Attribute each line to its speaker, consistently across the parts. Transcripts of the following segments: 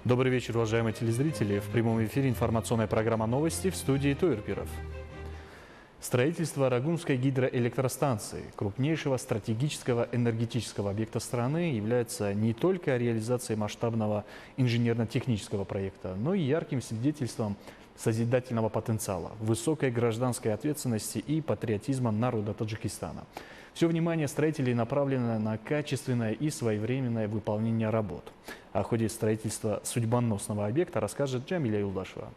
Speaker 1: Добрый вечер, уважаемые телезрители. В прямом эфире информационная программа «Новости» в студии Тойрпиров. Строительство Рагунской гидроэлектростанции, крупнейшего стратегического энергетического объекта страны, является не только реализацией масштабного инженерно-технического проекта, но и ярким свидетельством созидательного потенциала, высокой гражданской ответственности и патриотизма народа Таджикистана. Все внимание строителей направлено на качественное и своевременное выполнение работ. О ходе строительства судьбоносного объекта расскажет Джамиля Юлдашева.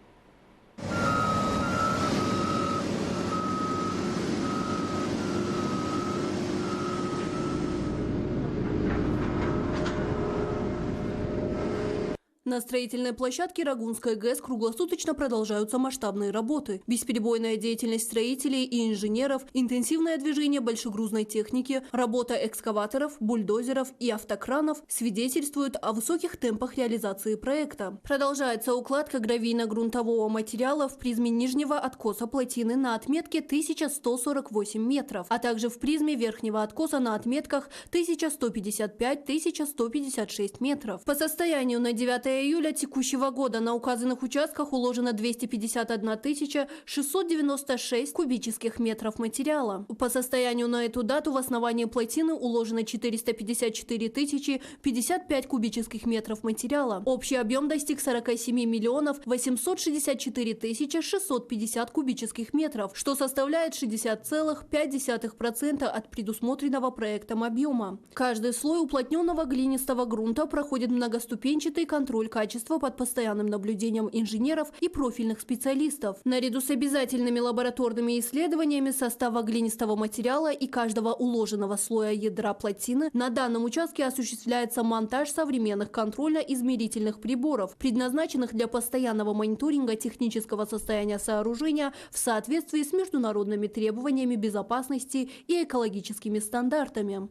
Speaker 2: На строительной площадке Рагунской ГЭС круглосуточно продолжаются масштабные работы. Бесперебойная деятельность строителей и инженеров, интенсивное движение большегрузной техники, работа экскаваторов, бульдозеров и автокранов свидетельствуют о высоких темпах реализации проекта. Продолжается укладка гравийно-грунтового материала в призме нижнего откоса плотины на отметке 1148 метров, а также в призме верхнего откоса на отметках 1155-1156 метров. По состоянию на 9 июля текущего года на указанных участках уложено 251 696 кубических метров материала. По состоянию на эту дату в основании плотины уложено 454 055 кубических метров материала. Общий объем достиг 47 864 650 кубических метров, что составляет 60,5% от предусмотренного проектом объема. Каждый слой уплотненного глинистого грунта проходит многоступенчатый контроль качества под постоянным наблюдением инженеров и профильных специалистов. Наряду с обязательными лабораторными исследованиями состава глинистого материала и каждого уложенного слоя ядра плотины на данном участке осуществляется монтаж современных контрольно-измерительных приборов, предназначенных для постоянного мониторинга технического состояния сооружения в соответствии с международными требованиями безопасности и экологическими стандартами.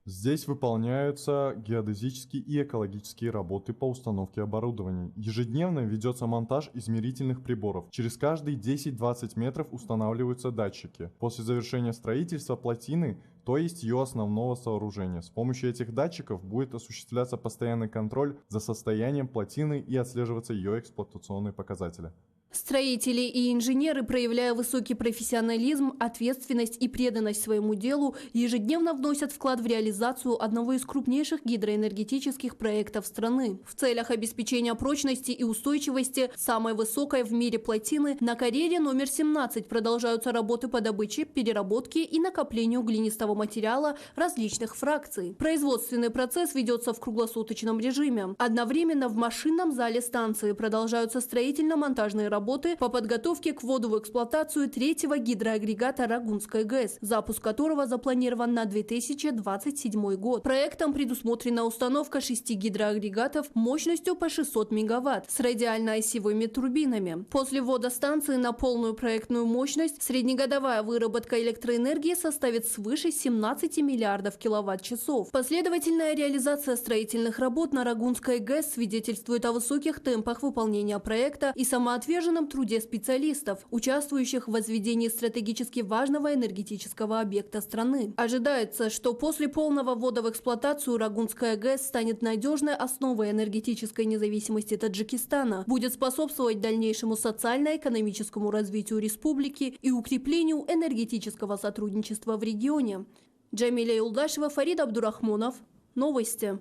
Speaker 3: Здесь выполняются геодезические и экологические работы по установке оборудования. Ежедневно ведется монтаж измерительных приборов. Через каждые 10-20 метров устанавливаются датчики. После завершения строительства плотины, то есть ее основного сооружения, с помощью этих датчиков будет осуществляться постоянный контроль за состоянием плотины и отслеживаться ее эксплуатационные показатели.
Speaker 2: Строители и инженеры, проявляя высокий профессионализм, ответственность и преданность своему делу, ежедневно вносят вклад в реализацию одного из крупнейших гидроэнергетических проектов страны. В целях обеспечения прочности и устойчивости самой высокой в мире плотины на карьере номер 17 продолжаются работы по добыче, переработке и накоплению глинистого материала различных фракций. Производственный процесс ведется в круглосуточном режиме. Одновременно в машинном зале станции продолжаются строительно-монтажные работы по подготовке к вводу в эксплуатацию третьего гидроагрегата Рагунской ГЭС, запуск которого запланирован на 2027 год. Проектом предусмотрена установка 6 гидроагрегатов мощностью по 600 мегаватт с радиально-осевыми турбинами. После ввода станции на полную проектную мощность среднегодовая выработка электроэнергии составит свыше 17 миллиардов киловатт-часов. Последовательная реализация строительных работ на Рагунской ГЭС свидетельствует о высоких темпах выполнения проекта и самоотверженности труде специалистов, участвующих в возведении стратегически важного энергетического объекта страны. Ожидается, что после полного ввода в эксплуатацию Рагунская ГЭС станет надежной основой энергетической независимости Таджикистана, будет способствовать дальнейшему социально-экономическому развитию республики и укреплению энергетического сотрудничества в регионе. Джамиля Юлдашева, Фарид Абдурахмонов. Новости.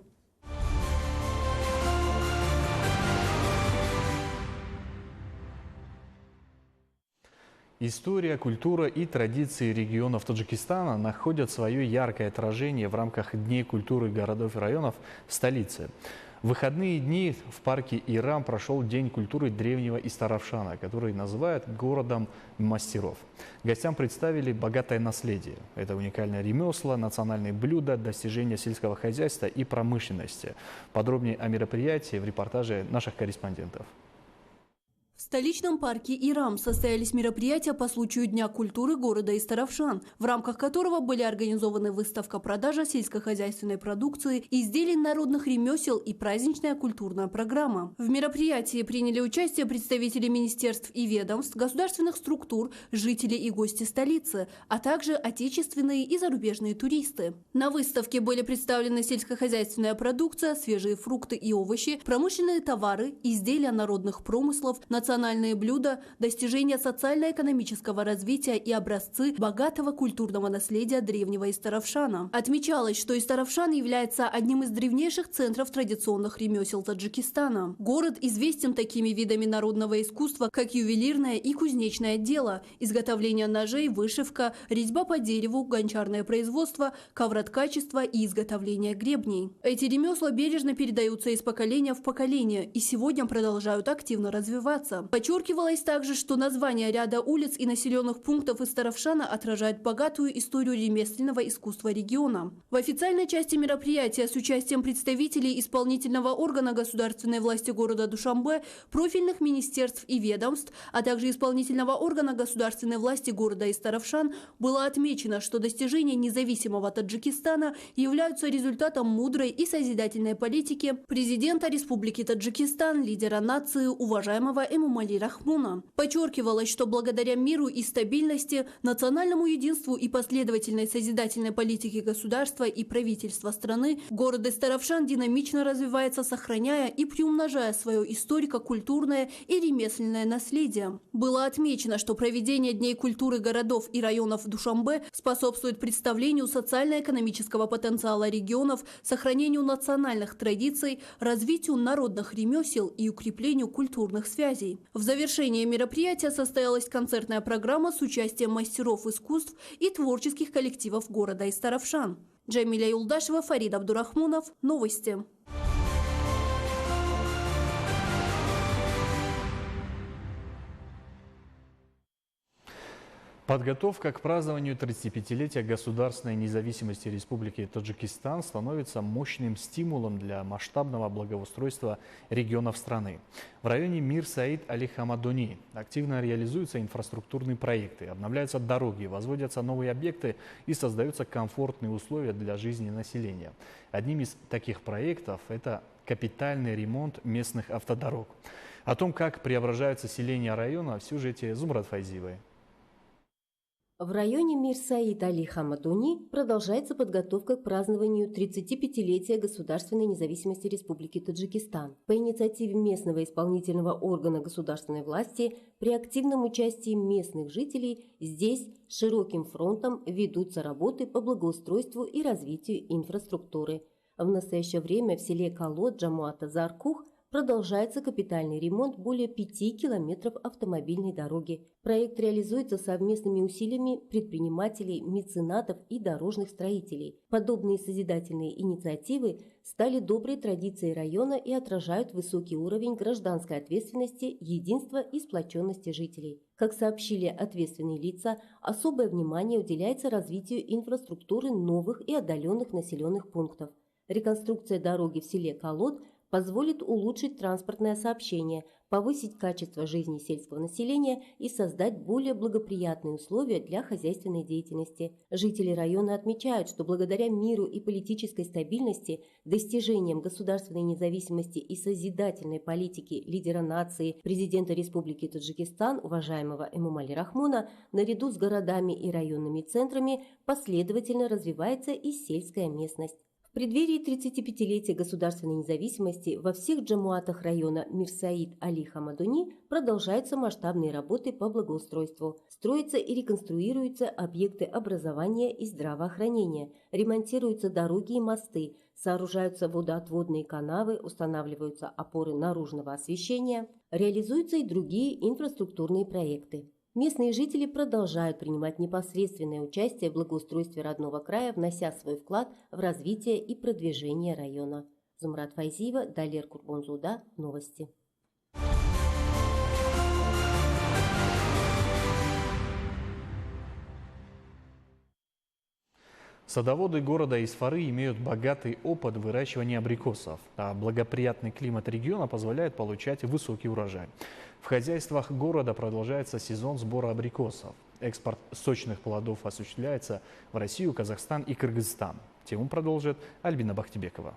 Speaker 1: История, культура и традиции регионов Таджикистана находят свое яркое отражение в рамках Дней культуры городов и районов в столице. В выходные дни в парке Ирам прошел День культуры древнего Истаравшана, который называют городом мастеров. Гостям представили богатое наследие. Это уникальное ремесло, национальные блюда, достижения сельского хозяйства и промышленности. Подробнее о мероприятии в репортаже наших корреспондентов.
Speaker 2: В В столичном парке Ирам состоялись мероприятия по случаю Дня культуры города Истаровшан, в рамках которого были организованы выставка-продажа сельскохозяйственной продукции, изделий народных ремесел и праздничная культурная программа. В мероприятии приняли участие представители министерств и ведомств, государственных структур, жители и гости столицы, а также отечественные и зарубежные туристы. На выставке были представлены сельскохозяйственная продукция, свежие фрукты и овощи, промышленные товары, изделия народных промыслов, национальные блюда, достижения социально-экономического развития и образцы богатого культурного наследия древнего Истаровшана. Отмечалось, что Истаровшан является одним из древнейших центров традиционных ремесел Таджикистана. Город известен такими видами народного искусства, как ювелирное и кузнечное дело, изготовление ножей, вышивка, резьба по дереву, гончарное производство, ковроткачество и изготовление гребней. Эти ремесла бережно передаются из поколения в поколение и сегодня продолжают активно развиваться. Подчеркивалось также, что название ряда улиц и населенных пунктов Истаровшана отражает богатую историю ремесленного искусства региона. В официальной части мероприятия с участием представителей исполнительного органа государственной власти города Душанбе, профильных министерств и ведомств, а также исполнительного органа государственной власти города Истаровшан было отмечено, что достижения независимого Таджикистана являются результатом мудрой и созидательной политики президента Республики Таджикистан, лидера нации, уважаемого Эмомали Рахмона. Подчеркивалось, что благодаря миру и стабильности, национальному единству и последовательной созидательной политике государства и правительства страны, город Истаровшан динамично развивается, сохраняя и приумножая свое историко-культурное и ремесленное наследие. Было отмечено, что проведение Дней культуры городов и районов Душанбе способствует представлению социально-экономического потенциала регионов, сохранению национальных традиций, развитию народных ремесел и укреплению культурных связей. В завершении мероприятия состоялась концертная программа с участием мастеров искусств и творческих коллективов города Истаровшан. Джамиля Юлдашева, Фарид Абдурахмунов. Новости.
Speaker 1: Подготовка к празднованию 35-летия государственной независимости Республики Таджикистан становится мощным стимулом для масштабного благоустройства регионов страны. В районе Мир Саид Али Хамадони активно реализуются инфраструктурные проекты, обновляются дороги, возводятся новые объекты и создаются комфортные условия для жизни населения. Одним из таких проектов это капитальный ремонт местных автодорог. О том, как преображаются селения района, в сюжете Зумрат Файзиевой.
Speaker 4: В районе Мир Саид Али Хамадони продолжается подготовка к празднованию 35-летия государственной независимости Республики Таджикистан. По инициативе местного исполнительного органа государственной власти при активном участии местных жителей здесь широким фронтом ведутся работы по благоустройству и развитию инфраструктуры. В настоящее время в селе Колод Джамуата Заркух продолжается капитальный ремонт более 5 километров автомобильной дороги. Проект реализуется совместными усилиями предпринимателей, меценатов и дорожных строителей. Подобные созидательные инициативы стали доброй традицией района и отражают высокий уровень гражданской ответственности, единства и сплоченности жителей. Как сообщили ответственные лица, особое внимание уделяется развитию инфраструктуры новых и отдаленных населенных пунктов. Реконструкция дороги в селе Колод позволит улучшить транспортное сообщение, повысить качество жизни сельского населения и создать более благоприятные условия для хозяйственной деятельности. Жители района отмечают, что благодаря миру и политической стабильности, достижениям государственной независимости и созидательной политики лидера нации, президента Республики Таджикистан, уважаемого Эмомали Рахмона, наряду с городами и районными центрами последовательно развивается и сельская местность. В преддверии 35-летия государственной независимости во всех джамуатах района Мир Саид Али Хамадони продолжаются масштабные работы по благоустройству. Строятся и реконструируются объекты образования и здравоохранения, ремонтируются дороги и мосты, сооружаются водоотводные канавы, устанавливаются опоры наружного освещения, реализуются и другие инфраструктурные проекты. Местные жители продолжают принимать непосредственное участие в благоустройстве родного края, внося свой вклад в развитие и продвижение района. Зумрат Файзиева, Далер Курбонзуда. Новости.
Speaker 1: Садоводы города Исфары имеют богатый опыт выращивания абрикосов, а благоприятный климат региона позволяет получать высокий урожай. В хозяйствах города продолжается сезон сбора абрикосов. Экспорт сочных плодов осуществляется в Россию, Казахстан и Кыргызстан. Тему продолжит Альбина Бахтибекова.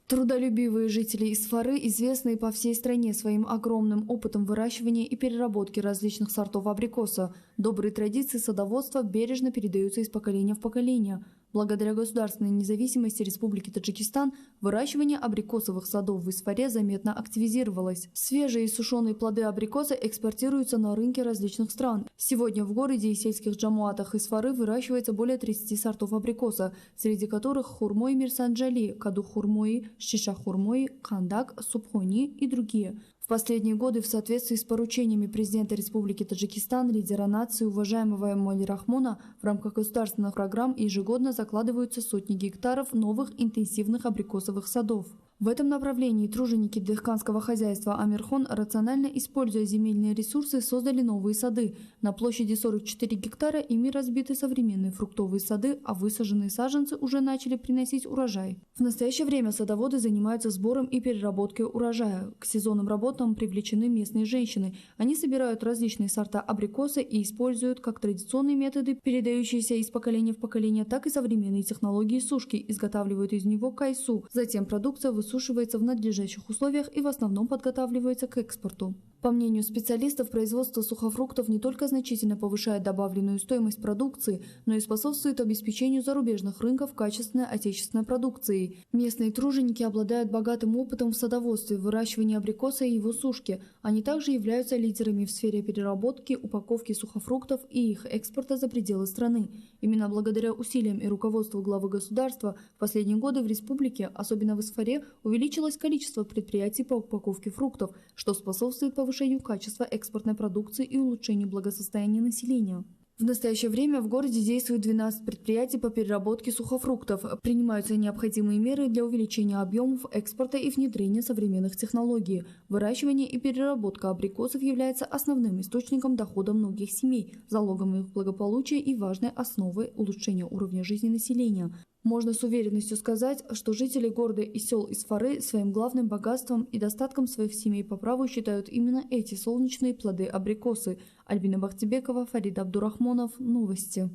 Speaker 5: Трудолюбивые жители Исфары, известные по всей стране своим огромным опытом выращивания и переработки различных сортов абрикоса, добрые традиции садоводства бережно передаются из поколения в поколение. Благодаря государственной независимости Республики Таджикистан выращивание абрикосовых садов в Исфаре заметно активизировалось. Свежие и сушеные плоды абрикоса экспортируются на рынки различных стран. Сегодня в городе и сельских джамуатах Исфары выращивается более 30 сортов абрикоса, среди которых хурмой Мирсанджали, каду-хурмой, шиша-хурмой, кандак, субхони и другие. В последние годы в соответствии с поручениями президента Республики Таджикистан, лидера нации, уважаемого Эмомали Рахмона, в рамках государственных программ ежегодно закладываются сотни гектаров новых интенсивных абрикосовых садов. В этом направлении труженики дыхканского хозяйства Амирхон, рационально используя земельные ресурсы, создали новые сады. На площади 44 гектара ими разбиты современные фруктовые сады, а высаженные саженцы уже начали приносить урожай. В настоящее время садоводы занимаются сбором и переработкой урожая. К сезонным работам привлечены местные женщины. Они собирают различные сорта абрикоса и используют как традиционные методы, передающиеся из поколения в поколение, так и современные технологии сушки, изготавливают из него кайсу. Затем продукция высушивается в надлежащих условиях и в основном подготавливается к экспорту. По мнению специалистов, производство сухофруктов не только значительно повышает добавленную стоимость продукции, но и способствует обеспечению зарубежных рынков качественной отечественной продукцией. Местные труженики обладают богатым опытом в садоводстве, выращивании абрикоса и его сушки. Они также являются лидерами в сфере переработки, упаковки сухофруктов и их экспорта за пределы страны. Именно благодаря усилиям и руководству главы государства в последние годы в республике, особенно в Исфаре, увеличилось количество предприятий по упаковке фруктов, что способствует повышению качества экспортной продукции и улучшению благосостояния населения. В настоящее время в городе действует 12 предприятий по переработке сухофруктов. Принимаются необходимые меры для увеличения объемов экспорта и внедрения современных технологий. Выращивание и переработка абрикосов является основным источником дохода многих семей, залогом их благополучия и важной основой улучшения уровня жизни населения. Можно с уверенностью сказать, что жители города и сел Исфары своим главным богатством и достатком своих семей по праву считают именно эти солнечные плоды абрикосы. Альбина Бахтибекова, Фарид Абдурахмонов. Новости.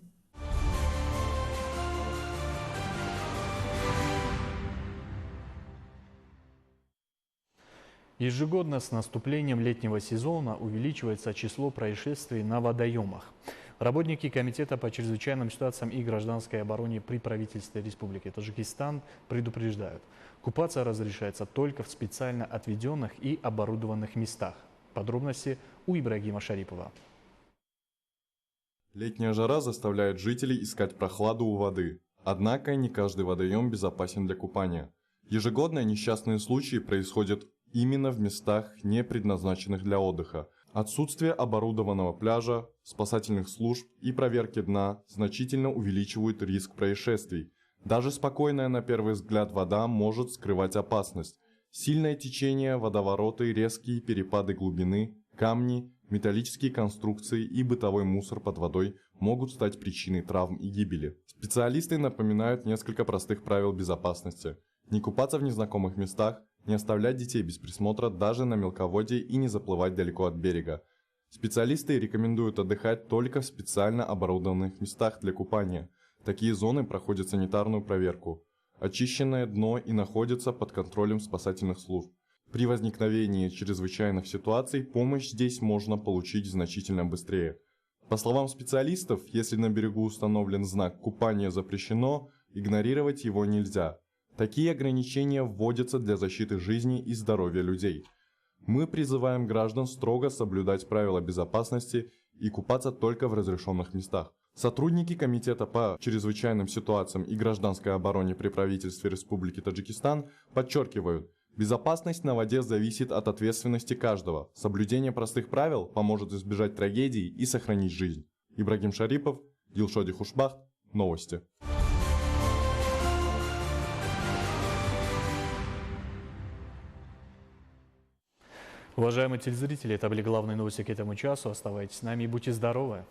Speaker 1: Ежегодно с наступлением летнего сезона увеличивается число происшествий на водоемах. Работники Комитета по чрезвычайным ситуациям и гражданской обороне при правительстве Республики Таджикистан предупреждают, купаться разрешается только в специально отведенных и оборудованных местах. Подробности у Ибрагима Шарипова.
Speaker 3: Летняя жара заставляет жителей искать прохладу у воды. Однако не каждый водоем безопасен для купания. Ежегодно несчастные случаи происходят именно в местах, не предназначенных для отдыха. Отсутствие оборудованного пляжа, спасательных служб и проверки дна значительно увеличивают риск происшествий. Даже спокойная на первый взгляд вода может скрывать опасность. Сильное течение, водовороты, резкие перепады глубины, камни, металлические конструкции и бытовой мусор под водой могут стать причиной травм и гибели. Специалисты напоминают несколько простых правил безопасности. Не купаться в незнакомых местах, не оставлять детей без присмотра даже на мелководье и не заплывать далеко от берега. Специалисты рекомендуют отдыхать только в специально оборудованных местах для купания. Такие зоны проходят санитарную проверку. Очищенное дно и находятся под контролем спасательных служб. При возникновении чрезвычайных ситуаций помощь здесь можно получить значительно быстрее. По словам специалистов, если на берегу установлен знак «Купание запрещено», игнорировать его нельзя. Такие ограничения вводятся для защиты жизни и здоровья людей. Мы призываем граждан строго соблюдать правила безопасности и купаться только в разрешенных местах. Сотрудники Комитета по чрезвычайным ситуациям и гражданской обороне при правительстве Республики Таджикистан подчеркивают, безопасность на воде зависит от ответственности каждого. Соблюдение простых правил поможет избежать трагедий и сохранить жизнь. Ибрагим Шарипов, Дилшоди Хушбахт. Новости.
Speaker 1: Уважаемые телезрители, это были главные новости к этому часу. Оставайтесь с нами и будьте здоровы!